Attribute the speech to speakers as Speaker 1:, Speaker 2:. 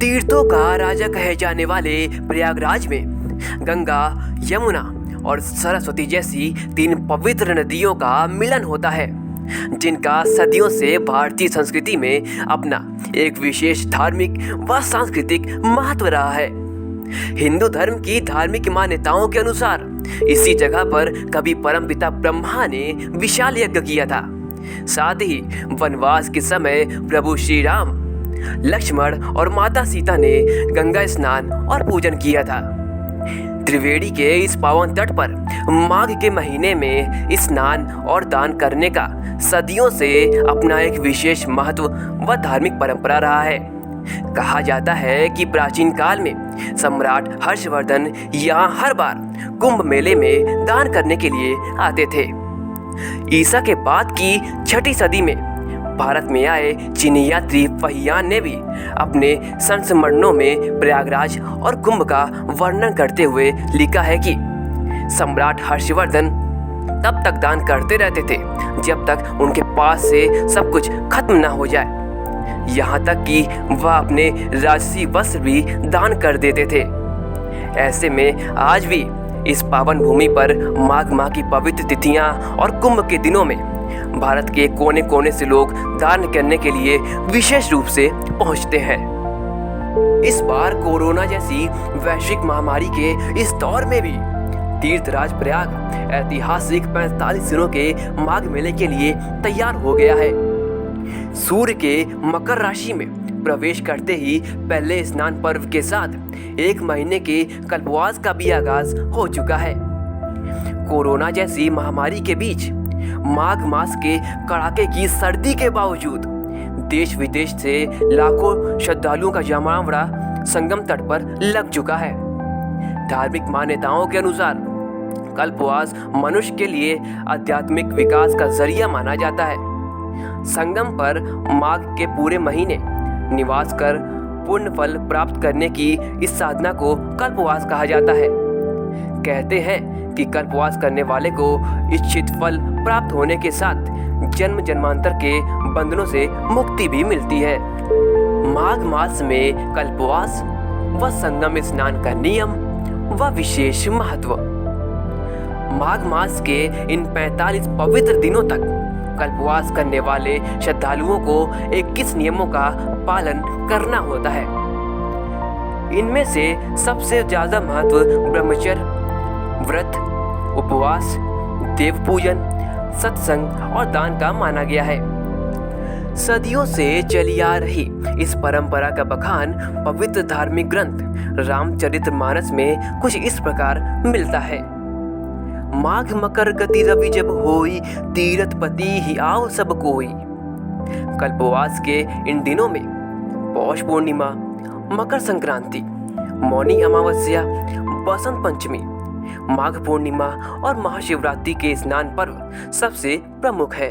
Speaker 1: तीर्थों का राजा कहे जाने वाले प्रयागराज में गंगा, यमुना और सरस्वती जैसी 3 पवित्र नदियों का मिलन होता है, जिनका सदियों से भारतीय संस्कृति में अपना एक विशेष धार्मिक व सांस्कृतिक महत्व रहा है। हिंदू धर्म की धार्मिक मान्यताओं के अनुसार इसी जगह पर कभी परमपिता ब्रह्मा ने विशाल यज्ञ किया था। साथ ही वनवास के समय प्रभु श्री राम, लक्ष्मण और माता सीता ने गंगा स्नान और पूजन किया था। त्रिवेणी के इस पावन तट पर माघ के महीने में स्नान और दान करने का सदियों से अपना एक विशेष महत्व व धार्मिक परंपरा रहा है। कहा जाता है कि प्राचीन काल में सम्राट हर्षवर्धन यहाँ हर बार कुंभ मेले में दान करने के लिए आते थे। ईसा के बाद की 6ठी सदी में भारत में आए चीनी यात्री फहियान ने भी अपने संस्मरणों में प्रयागराज और कुंभ का वर्णन करते हुए लिखा है कि सम्राट हर्षवर्धन तब तक दान करते रहते थे जब तक उनके पास से सब कुछ खत्म ना हो जाए। यहाँ तक कि वह अपने राजसी वस्त्र भी दान कर देते थे। ऐसे में आज भी इस पावन भूमि पर माघ माह की पवित्र तिथियां और कुंभ के दिनों में भारत के कोने कोने से लोग दान करने के लिए विशेष रूप से पहुंचते हैं। इस बार कोरोना जैसी वैश्विक महामारी के इस दौर में भी तीर्थराज प्रयाग ऐतिहासिक 45 दिनों के माघ मेले के लिए तैयार हो गया है। सूर्य के मकर राशि में प्रवेश करते ही पहले स्नान पर्व के साथ 1 महीने के कल्पवास का भी आगाज हो चुका है। कोरोना जैसी महामारी के बीच माघ मास के कड़ाके की सर्दी के बावजूद देश विदेश से लाखों श्रद्धालुओं का जमावड़ा संगम तट पर लग चुका है। धार्मिक मान्यताओं के अनुसार कल्पवास मनुष्य के लिए आध्यात्मिक विकास का जरिया माना जाता है। संगम पर माघ के पूरे महीने निवास कर पुण्य फल प्राप्त करने की इस साधना को कल्पवास कहा जाता है। कहते हैं कि कल्पवास करने वाले को इच्छित फल प्राप्त होने के साथ जन्म जन्मांतर के बंधनों से मुक्ति भी मिलती है। माघ मास में कल्पवास व संगम स्नान का नियम व विशेष महत्व। माघ मास के इन 45 पवित्र दिनों तक कल्पवास करने वाले श्रद्धालुओं को 21 नियमों का पालन करना होता है। इनमें से सबसे ज्यादा महत्व ब्रह्मचर्य, व्रत, उपवास, देव पूजन, सत्संग और दान का माना गया है। सदियों से चली आ रही इस परंपरा का बखान पवित्र धार्मिक ग्रंथ रामचरितमानस में कुछ इस प्रकार मिलता है। माघ मकर गति रवि जब होई, तीरथ पति ही आओ सब कोई। कल्पवास के इन दिनों में पौष पूर्णिमा, मकर संक्रांति, मौनी अमावस्या, बसंत पंचमी, माघ पूर्णिमा और महाशिवरात्रि के स्नान पर्व सबसे प्रमुख है।